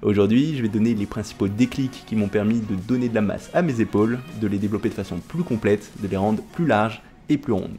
Aujourd'hui, je vais donner les principaux déclics qui m'ont permis de donner de la masse à mes épaules, de les développer de façon plus complète, de les rendre plus larges et plus rondes.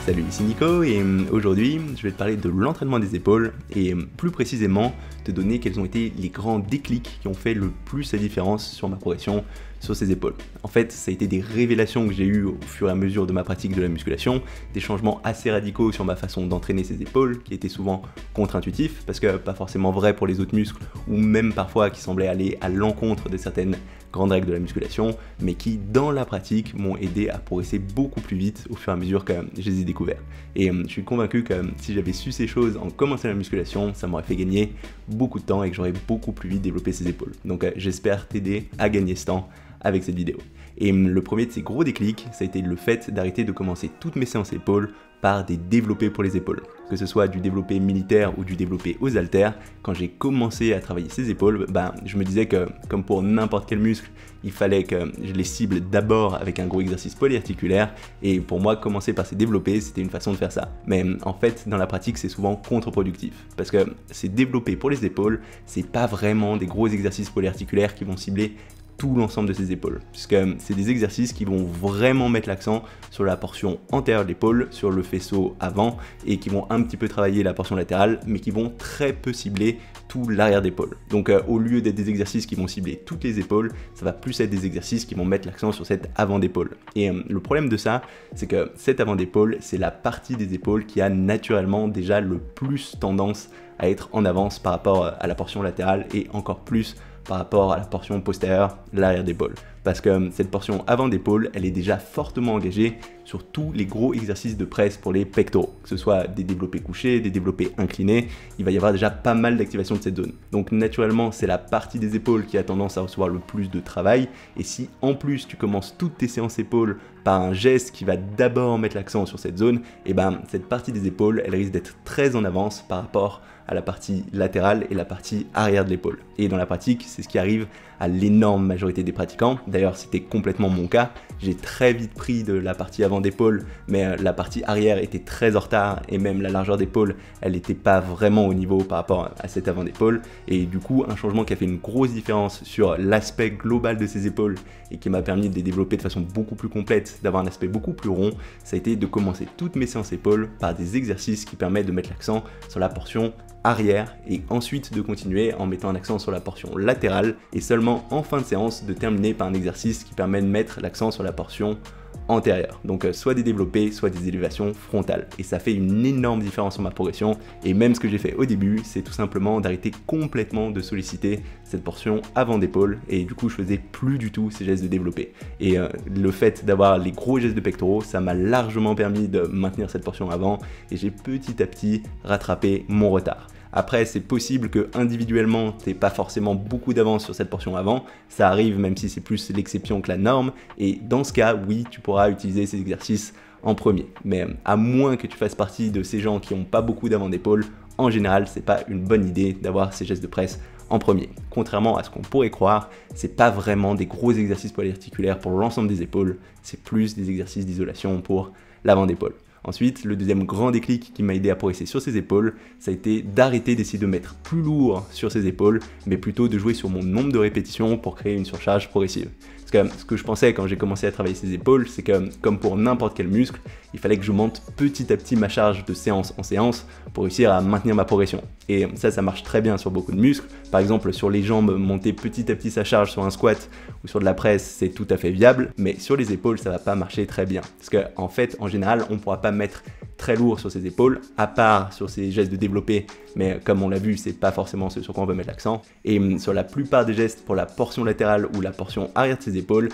Salut, ici Nico et aujourd'hui je vais te parler de l'entraînement des épaules et plus précisément te donner quels ont été les grands déclics qui ont fait le plus la différence sur ma progression sur ces épaules. En fait, ça a été des révélations que j'ai eues au fur et à mesure de ma pratique de la musculation, des changements assez radicaux sur ma façon d'entraîner ces épaules qui étaient souvent contre-intuitifs parce que pas forcément vrai pour les autres muscles ou même parfois qui semblaient aller à l'encontre de certaines grandes règles de la musculation, mais qui dans la pratique m'ont aidé à progresser beaucoup plus vite au fur et à mesure que je les ai découverts. Et je suis convaincu que si j'avais su ces choses en commençant la musculation, ça m'aurait fait gagner beaucoup de temps et que j'aurais beaucoup plus vite développé ces épaules. Donc j'espère t'aider à gagner ce temps avec cette vidéo. Et le premier de ces gros déclics, ça a été le fait d'arrêter de commencer toutes mes séances épaules par des développés pour les épaules. Que ce soit du développé militaire ou du développé aux haltères, quand j'ai commencé à travailler ces épaules, je me disais que, comme pour n'importe quel muscle, il fallait que je les cible d'abord avec un gros exercice polyarticulaire, et pour moi, commencer par ces développés, c'était une façon de faire ça. Mais en fait, dans la pratique, c'est souvent contre-productif, parce que ces développés pour les épaules, c'est pas vraiment des gros exercices polyarticulaires qui vont cibler tout l'ensemble de ses épaules, puisque c'est des exercices qui vont vraiment mettre l'accent sur la portion antérieure de l'épaule, sur le faisceau avant, et qui vont un petit peu travailler la portion latérale, mais qui vont très peu cibler tout l'arrière d'épaule. Donc au lieu d'être des exercices qui vont cibler toutes les épaules, ça va plus être des exercices qui vont mettre l'accent sur cette avant d'épaule. Et le problème de ça, c'est que cette avant d'épaule, c'est la partie des épaules qui a naturellement déjà le plus tendance à être en avance par rapport à la portion latérale et encore plus par rapport à la portion postérieure, l'arrière d'épaule. Parce que cette portion avant d'épaule, elle est déjà fortement engagée sur tous les gros exercices de presse pour les pectoraux. Que ce soit des développés couchés, des développés inclinés, il va y avoir déjà pas mal d'activation de cette zone. Donc naturellement, c'est la partie des épaules qui a tendance à recevoir le plus de travail. Et si en plus tu commences toutes tes séances épaules par un geste qui va d'abord mettre l'accent sur cette zone, et cette partie des épaules, elle risque d'être très en avance par rapport à la partie latérale et la partie arrière de l'épaule. Et dans la pratique, c'est ce qui arrive à l'énorme majorité des pratiquants. D'ailleurs, c'était complètement mon cas. J'ai très vite pris de la partie avant d'épaule, mais la partie arrière était très en retard et même la largeur d'épaule, elle n'était pas vraiment au niveau par rapport à cette avant d'épaule. Et du coup, un changement qui a fait une grosse différence sur l'aspect global de ces épaules et qui m'a permis de les développer de façon beaucoup plus complète, d'avoir un aspect beaucoup plus rond, ça a été de commencer toutes mes séances épaules par des exercices qui permettent de mettre l'accent sur la portion arrière et ensuite de continuer en mettant un accent sur la portion latérale et seulement en fin de séance de terminer par un exercice qui permet de mettre l'accent sur la portion antérieure. Donc soit des développés, soit des élévations frontales. Et ça fait une énorme différence sur ma progression. Et même ce que j'ai fait au début, c'est tout simplement d'arrêter complètement de solliciter cette portion avant d'épaule. Et du coup, je faisais plus du tout ces gestes de développé. Et le fait d'avoir les gros gestes de pectoraux, ça m'a largement permis de maintenir cette portion avant. Et j'ai petit à petit rattrapé mon retard. Après, c'est possible que individuellement, tu n'aies pas forcément beaucoup d'avance sur cette portion avant. Ça arrive même si c'est plus l'exception que la norme. Et dans ce cas, oui, tu pourras utiliser ces exercices en premier. Mais à moins que tu fasses partie de ces gens qui n'ont pas beaucoup d'avant d'épaule, en général, c'est pas une bonne idée d'avoir ces gestes de presse en premier. Contrairement à ce qu'on pourrait croire, c'est pas vraiment des gros exercices polyarticulaires pour l'ensemble des épaules. C'est plus des exercices d'isolation pour l'avant d'épaule. Ensuite, le deuxième grand déclic qui m'a aidé à progresser sur ses épaules, ça a été d'arrêter d'essayer de mettre plus lourd sur ses épaules, mais plutôt de jouer sur mon nombre de répétitions pour créer une surcharge progressive. Parce que ce que je pensais quand j'ai commencé à travailler ses épaules, c'est que comme pour n'importe quel muscle, il fallait que je monte petit à petit ma charge de séance en séance pour réussir à maintenir ma progression. Et ça marche très bien sur beaucoup de muscles. Par exemple, sur les jambes, monter petit à petit sa charge sur un squat ou sur de la presse, c'est tout à fait viable. Mais sur les épaules, ça va pas marcher très bien. Parce qu'en fait, en général, on pourra pas mettre très lourd sur ses épaules, à part sur ces gestes de développé, mais comme on l'a vu, c'est pas forcément ce sur quoi on veut mettre l'accent. Et sur la plupart des gestes pour la portion latérale ou la portion arrière de ses épaules,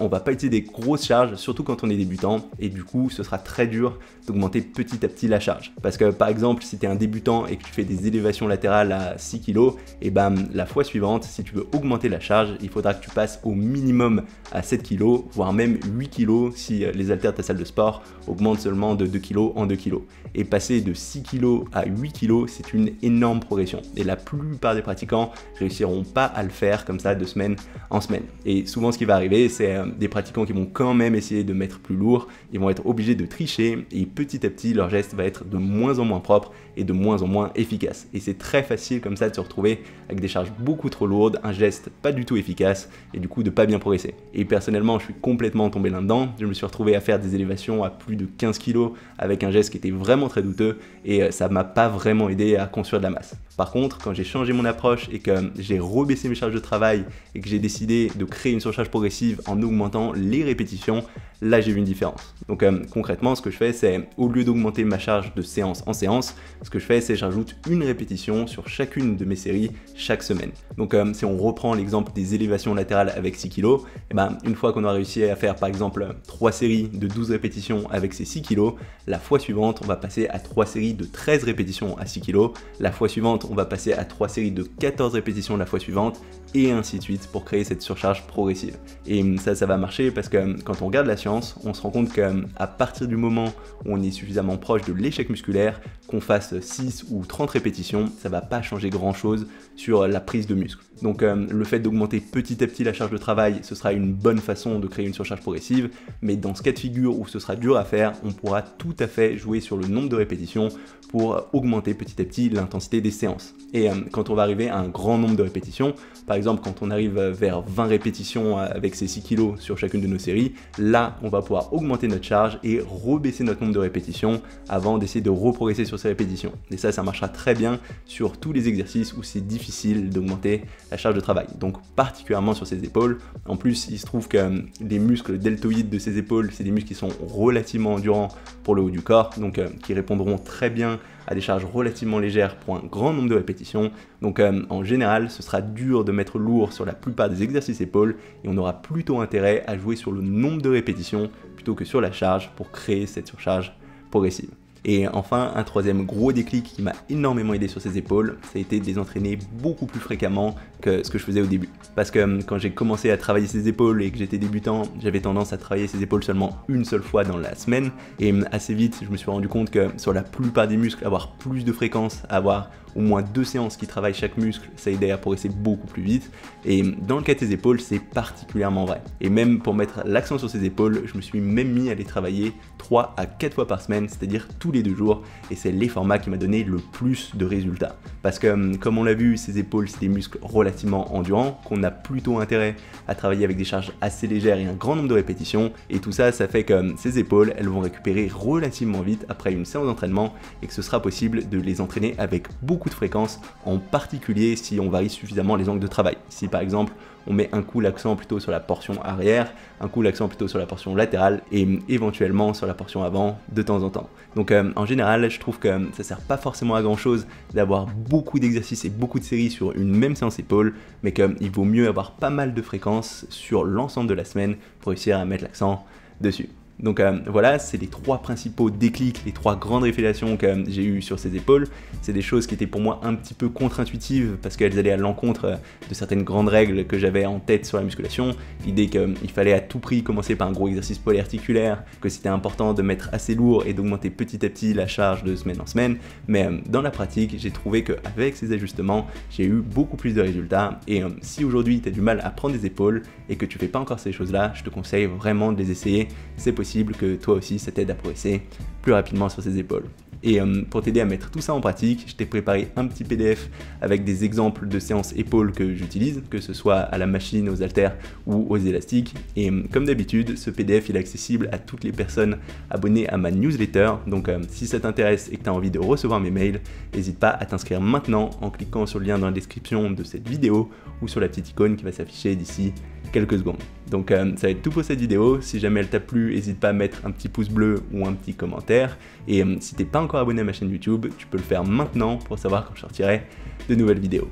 on va pas utiliser des grosses charges, surtout quand on est débutant, et du coup, ce sera très dur d'augmenter petit à petit la charge. Parce que par exemple, si tu es un débutant et que tu fais des élévations latérales à 6 kg, et la fois suivante, si tu veux augmenter la charge, il faudra que tu passes au minimum à 7 kg, voire même 8 kg si les haltères de ta salle de sport augmentent seulement de 2 kg en 2 kg. Et passer de 6 kg à 8 kg, c'est une énorme progression. Et la plupart des pratiquants réussiront pas à le faire comme ça de semaine en semaine. Et souvent ce qui va arriver, c'est des pratiquants qui vont quand même essayer de mettre plus lourd, ils vont être obligés de tricher et petit à petit leur geste va être de moins en moins propre et de moins en moins efficace. Et c'est très facile comme ça de se retrouver avec des charges beaucoup trop lourdes, un geste pas du tout efficace et du coup de pas bien progresser. Et personnellement, je suis complètement tombé là-dedans. Je me suis retrouvé à faire des élévations à plus de 15 kg avec un geste qui était vraiment très douteux et ça m'a pas vraiment aidé à construire de la masse. Par contre, quand j'ai changé mon approche et que j'ai rebaissé mes charges de travail et que j'ai décidé de créer une surcharge progressive en augmentant les répétitions, là j'ai vu une différence. Donc concrètement, ce que je fais, c'est au lieu d'augmenter ma charge de séance en séance, ce que je fais, c'est j'ajoute une répétition sur chacune de mes séries chaque semaine. Donc si on reprend l'exemple des élévations latérales avec 6 kg, et ben, une fois qu'on a réussi à faire par exemple 3 séries de 12 répétitions avec ces 6 kg, la fois suivante, on va passer à 3 séries de 13 répétitions à 6 kg, la fois suivante, on va passer à 3 séries de 14 répétitions la fois suivante, et ainsi de suite pour créer cette surcharge progressive. Et ça va marcher parce que quand on regarde la science, on se rend compte qu'à partir du moment où on est suffisamment proche de l'échec musculaire, qu'on fasse 6 ou 30 répétitions, ça va pas changer grand chose sur la prise de muscle. Donc le fait d'augmenter petit à petit la charge de travail, ce sera une bonne façon de créer une surcharge progressive, mais dans ce cas de figure où ce sera dur à faire, on pourra tout à fait jouer sur le nombre de répétitions pour augmenter petit à petit l'intensité des séances. Et quand on va arriver à un grand nombre de répétitions, par exemple quand on arrive vers 20 répétitions avec ces 6 kg sur chacune de nos séries, là on va pouvoir augmenter notre charge et rebaisser notre nombre de répétitions avant d'essayer de reprogresser sur ces répétitions. Et ça marchera très bien sur tous les exercices où c'est difficile d'augmenter la charge de travail, donc particulièrement sur ses épaules. En plus, il se trouve que les muscles deltoïdes de ses épaules, c'est des muscles qui sont relativement endurants pour le haut du corps, donc qui répondront très bien à des charges relativement légères pour un grand nombre de répétitions. Donc en général, ce sera dur de mettre lourd sur la plupart des exercices épaules et on aura plutôt intérêt à jouer sur le nombre de répétitions plutôt que sur la charge pour créer cette surcharge progressive. Et enfin, un troisième gros déclic qui m'a énormément aidé sur ces épaules, ça a été de les entraîner beaucoup plus fréquemment que ce que je faisais au début. Parce que quand j'ai commencé à travailler ces épaules et que j'étais débutant, j'avais tendance à travailler ces épaules seulement une seule fois dans la semaine. Et assez vite, je me suis rendu compte que sur la plupart des muscles, avoir plus de fréquences, avoir au moins 2 séances qui travaillent chaque muscle, ça aidait à progresser beaucoup plus vite. Et dans le cas de tes épaules, c'est particulièrement vrai. Et même pour mettre l'accent sur ces épaules, je me suis même mis à les travailler 3 à 4 fois par semaine, c'est-à-dire tous les 2 jours. Et c'est les formats qui m'a donné le plus de résultats. Parce que comme on l'a vu, ces épaules, c'est des muscles relativement endurants, qu'on a plutôt intérêt à travailler avec des charges assez légères et un grand nombre de répétitions. Et tout ça, ça fait que ces épaules, elles vont récupérer relativement vite après une séance d'entraînement et que ce sera possible de les entraîner avec beaucoup de fréquence, en particulier si on varie suffisamment les angles de travail. Si par exemple on met un coup l'accent plutôt sur la portion arrière, un coup l'accent plutôt sur la portion latérale et éventuellement sur la portion avant de temps en temps. Donc en général, je trouve que ça sert pas forcément à grand chose d'avoir beaucoup d'exercices et beaucoup de séries sur une même séance épaule, mais qu'il vaut mieux avoir pas mal de fréquences sur l'ensemble de la semaine pour réussir à mettre l'accent dessus. Donc voilà, c'est les 3 principaux déclics, les 3 grandes révélations que j'ai eues sur ces épaules. C'est des choses qui étaient pour moi un petit peu contre-intuitives parce qu'elles allaient à l'encontre de certaines grandes règles que j'avais en tête sur la musculation. L'idée qu'il fallait à tout prix commencer par un gros exercice polyarticulaire, que c'était important de mettre assez lourd et d'augmenter petit à petit la charge de semaine en semaine. Mais dans la pratique, j'ai trouvé qu'avec ces ajustements, j'ai eu beaucoup plus de résultats. Et si aujourd'hui tu as du mal à prendre des épaules et que tu fais pas encore ces choses-là, je te conseille vraiment de les essayer. C'est possible que toi aussi ça t'aide à progresser plus rapidement sur ses épaules. Et pour t'aider à mettre tout ça en pratique, je t'ai préparé un petit PDF avec des exemples de séances épaules que j'utilise, que ce soit à la machine, aux haltères ou aux élastiques. Et comme d'habitude, ce PDF il est accessible à toutes les personnes abonnées à ma newsletter. Donc si ça t'intéresse et que tu as envie de recevoir mes mails, n'hésite pas à t'inscrire maintenant en cliquant sur le lien dans la description de cette vidéo ou sur la petite icône qui va s'afficher d'ici quelques secondes. Donc ça va être tout pour cette vidéo. Si jamais elle t'a plu, n'hésite pas à mettre un petit pouce bleu ou un petit commentaire. Et si t'es pas encore abonné à ma chaîne YouTube, tu peux le faire maintenant pour savoir quand je sortirai de nouvelles vidéos.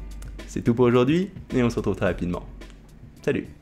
C'est tout pour aujourd'hui et on se retrouve très rapidement. Salut!